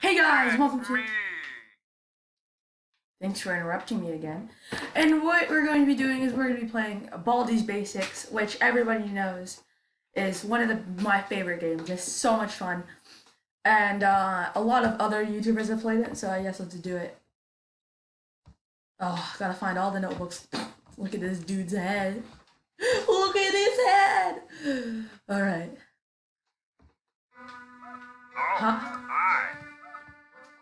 Hey guys, welcome to. Thanks for interrupting me again. And what we're going to be doing is we're going to be playing Baldi's Basics, which everybody knows is one of my favorite games. It's so much fun, and a lot of other YouTubers have played it, so I guess let's do it. Oh, gotta find all the notebooks. Look at this dude's head. Look at his head. All right. Huh? Hi.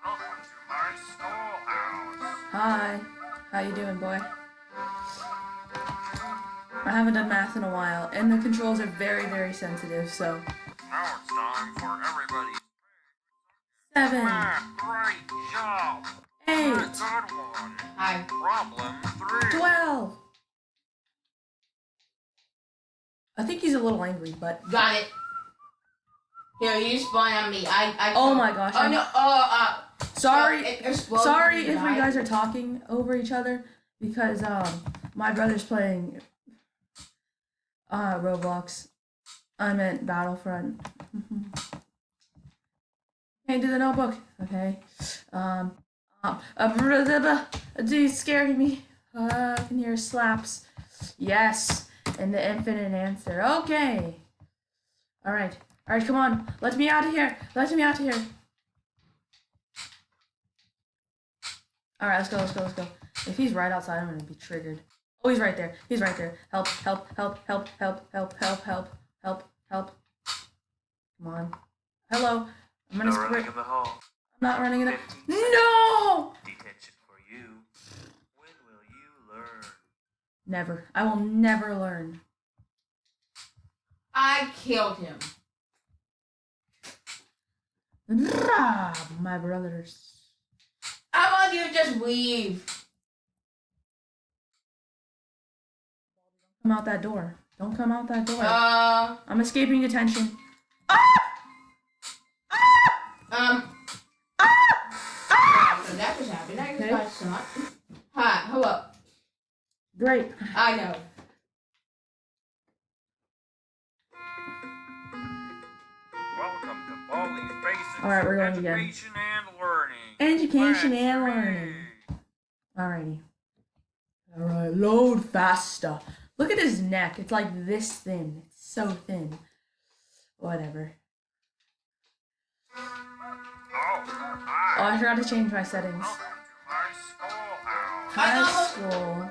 Welcome to my schoolhouse. Hi. How you doing, boy? I haven't done math in a while, and the controls are very, very sensitive, so. Now it's time for everybody. 7, Great job. 8, Good one. Hi. Problem 3. 12. I think he's a little angry, but. Got it. Here, you spawn on me. I. Oh my gosh. Oh no. Sorry. Explode Sorry and if we die. guys are talking over each other because my brother's playing Roblox. I meant Battlefront. Okay, do the notebook. Okay. Dude, scared me. I can hear slaps. Yes, and the infinite answer. Okay. All right. All right, come on. Let me out of here. Let me out of here. All right, let's go. Let's go. Let's go. If he's right outside, I'm gonna be triggered. Oh, he's right there. He's right there. Help! Help! Help! Help! Help! Help! Help! Help! Help! Help! Come on. Hello. I'm gonna sprint. In the hall. I'm not running in the. 15 No! Detention for you. When will you learn? Never. I will never learn. I killed him. My brothers. How about you just leave? Come out that door. Don't come out that door. Um. I'm escaping detention. So that just happened. I Okay. guess not. Hi. Hello. Great. I know. Welcome to Baldi's Basics. All right, we're going again. Education and learning. Education and Let's learning. read. Alrighty. Alright, load faster. Look at his neck. It's like this thin. It's so thin. Whatever. Oh, Oh, hi. I forgot to change my settings. Welcome to my schoolhouse. High school.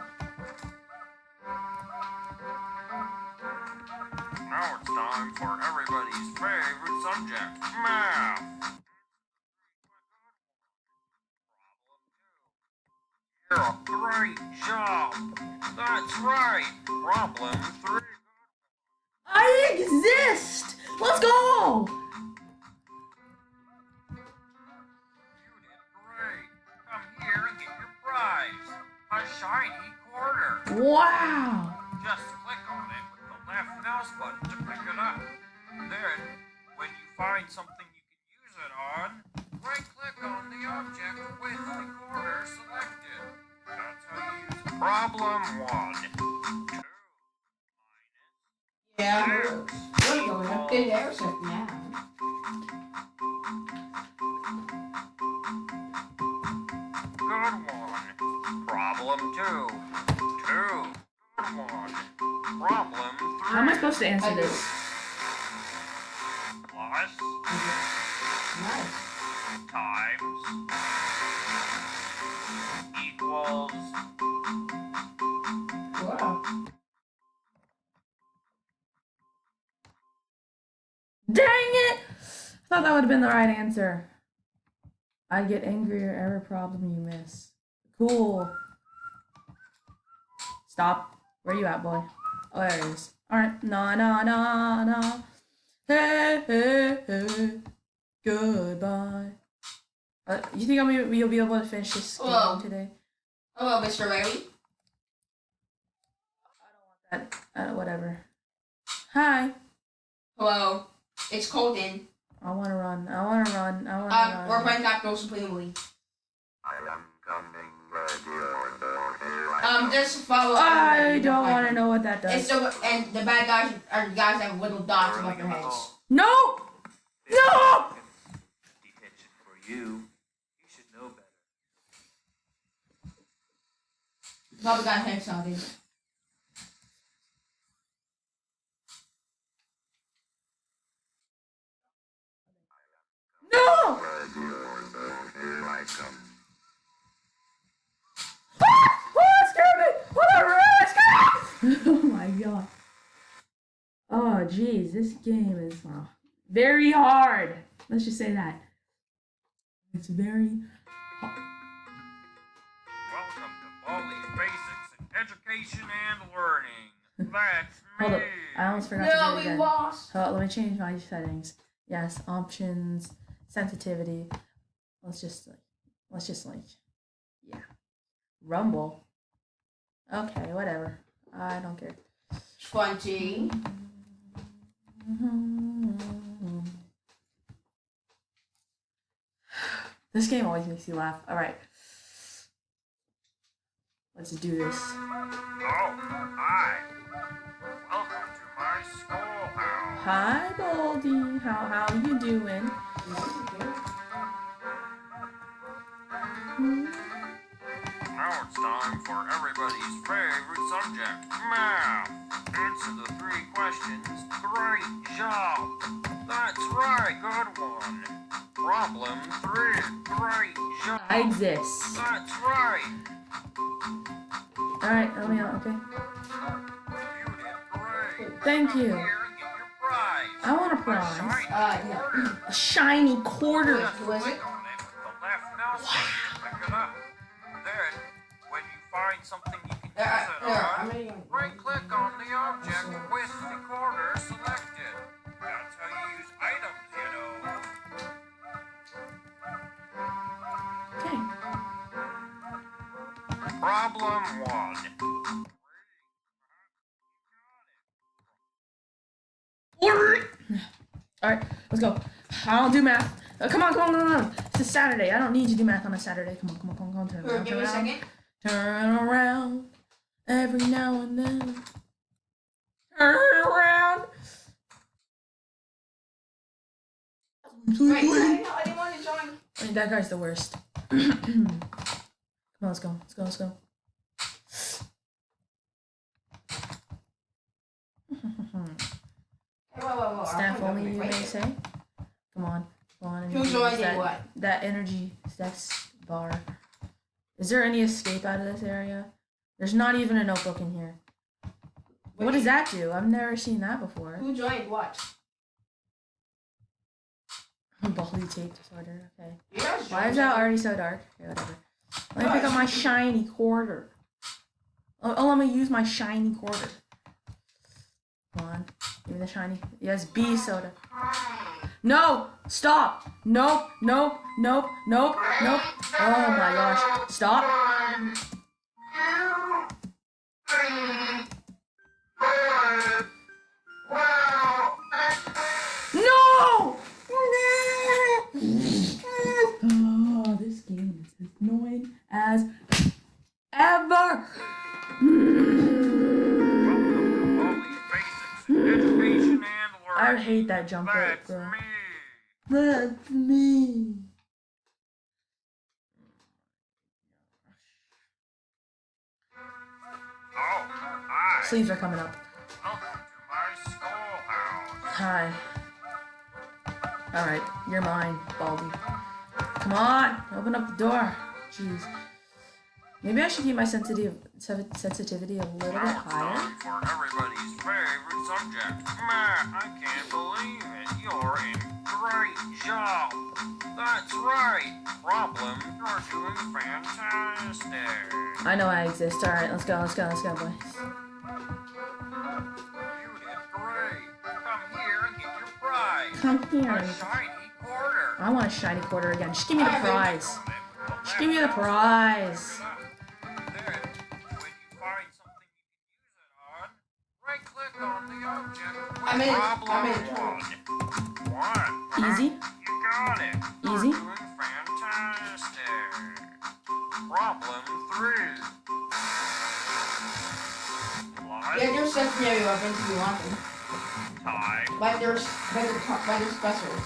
Now it's time for everybody's favorite subject, math. Yeah, great job. That's right. Problem 3. I exist! Let's go! You did great. Come here and get your prize. A shiny quarter. Wow! Just click on it with the left mouse button to pick it up. Then, when you find something you can use it on, right-click on the object with the quarter selected. That's how you use it. Problem 1. 2 Yeah. minus We're going up to the airship now. Good one. Problem 2. 2. Good one. Problem 3. How am I supposed to answer this? Plus Nice. times equals Wow. Dang it! I thought that would have been the right answer. I get angrier every problem you miss. Cool. Stop. Where you at, boy? Oh, there he is. Alright. No, no, no, no. Hey, hey, hey. Goodbye. You think you'll be able to finish this game Whoa. today? Hello, Mr. Larry. Whatever. Hi. Hello. It's Colton. I wanna run. I wanna run. I wanna run. We're playing Capitol Supremely. I am coming Just follow. I everybody. don't want to know what that It's does. and the bad guys are the guys that have little dots above their heads. No! No! Detention for You should know better. Probably got him something. No! Here I come. Oh, it scared me! Oh, that really scared me! Oh my god. Oh, jeez, this game is very hard. Let's just say that. It's very hard. Welcome to Baldi's Basics in Education and Learning. That's me. Hold up, I almost forgot to No, do it we again. lost. Hold up, let me change my settings. Yes, options, sensitivity. Let's just like, yeah. Rumble. Okay, whatever. I don't care. 20. This game always makes you laugh. All right. Let's do this. Oh, hi. Welcome to my schoolhouse. Hi, Baldi. How you doing? Now it's time for everybody's favorite subject, math. Answer the 3 questions. Great job. That's right, good one. Problem 3. Great job. I exist. That's right. All right, let me out. Okay. You did great. Thank Come you. here and get your prize. I want a A prize. shiny Yeah. quarter. A shiny quarter. Just Who is click it? on it with the left mouse button to pick it up. Then, when you find something you can use it I'm on, reading. right click on the object with the quarter selected. That's how you use items, you know. Okay. Problem 1. All right, let's go. I don't do math. Come on. It's a Saturday. I don't need to do math on a Saturday. Come on. Turn around. Give me a second. Turn around. Every now and then. Turn around. Wait, I didn't want to join. I mean, that guy's the worst. Come on, let's go. Whoa. Staff only, you may say. Come on. And Who use joined that, in what? that energy status bar. Is there any escape out of this area? There's not even a notebook in here. What does that do? I've never seen that before. Who joined what? Baldi tape disorder. Okay. You guys Why joined is that it. already so dark? Okay, whatever. Let me pick up my shiny quarter. Oh, let me use my shiny quarter. Come on. Give me the shiny. Yes, B soda. No! Stop! Nope. Oh my gosh. Stop. No! Oh, this game is as annoying as ever. Education and I learning. hate that jump rope, That's bro. me. That's me. Oh, hi. Sleeves are coming up. Welcome to my schoolhouse. Hi. Alright, you're mine, Baldi. Come on, open up the door. Jeez. Maybe I should keep my sensitivity a little bit Now it's higher. time for everybody's favorite subject, math. I can't believe it. You're in great job. That's right. Problem, you're doing fantastic. I know I exist. Alright, let's go, boys. You did great. Come here and get your prize. Come here. A shiny quarter. I want a shiny quarter again. Just give me the prize. Just give me the prize. Then, when you find something you can use it on, right click on the object with I'm in. problem 1. Easy. You got it. Easy. You're doing fantastic. Problem 3. Yeah, there's secondary weapons if you want them. Time. But there's specials.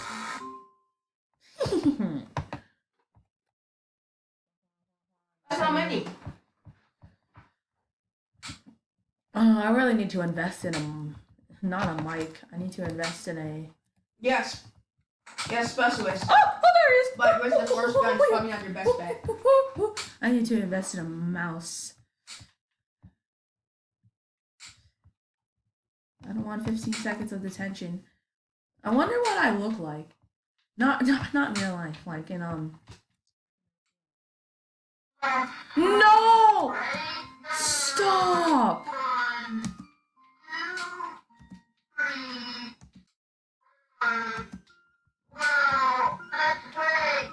money. I really need to invest in not a mic. I need to invest in a. Yes. Yes, specialist. Oh, there it is. But with the first gun, it's probably not your best bet. I need to invest in a mouse. I don't want 15 seconds of detention. I wonder what I look like. Not in real life, like in No! Stop! I don't want to play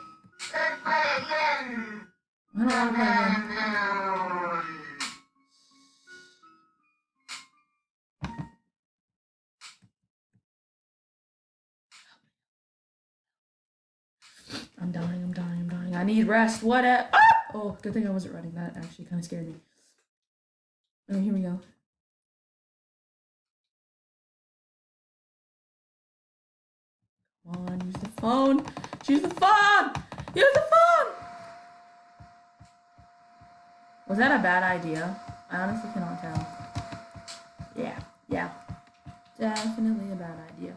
again. I'm dying, I'm dying, I'm dying. I need rest. What a Oh, good thing I wasn't running. That actually kind of scared me. Okay, here we go. Come on, use the phone. Use the phone! Use the phone! Was that a bad idea? I honestly cannot tell. Yeah. Definitely a bad idea.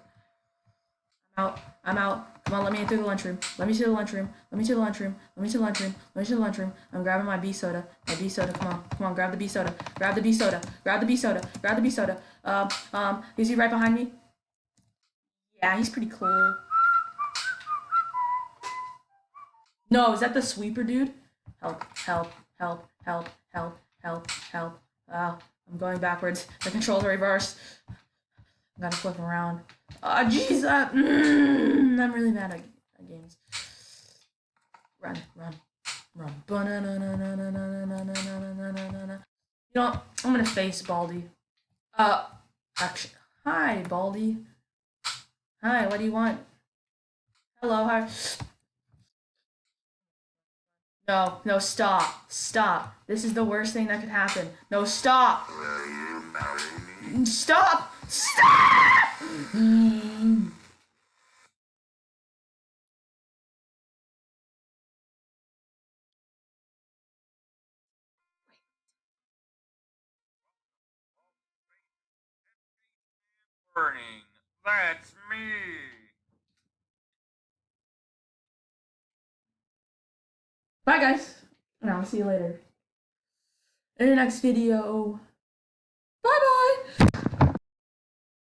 I'm out. Come on, let me in through the lunchroom. Let me to the lunchroom. Let me to the lunchroom. Let me to the lunchroom. Let me to the lunchroom. I'm grabbing my B soda. My B soda. Come on, grab the B soda. Grab the B soda. Grab the B soda. Grab the B soda. Is he right behind me? Yeah, he's pretty cool. No, is that the sweeper dude? Help. I'm going backwards. The controls are reversed. I gotta flip around. Oh, jeez. I'm really bad at games. Run. You know, I'm gonna face Baldi. Actually, hi, Baldi. Hi, what do you want? Hello, hi. No, stop. This is the worst thing that could happen. No, stop. Stop! Burning. That's me. Bye, guys. And I'll see you later in the next video.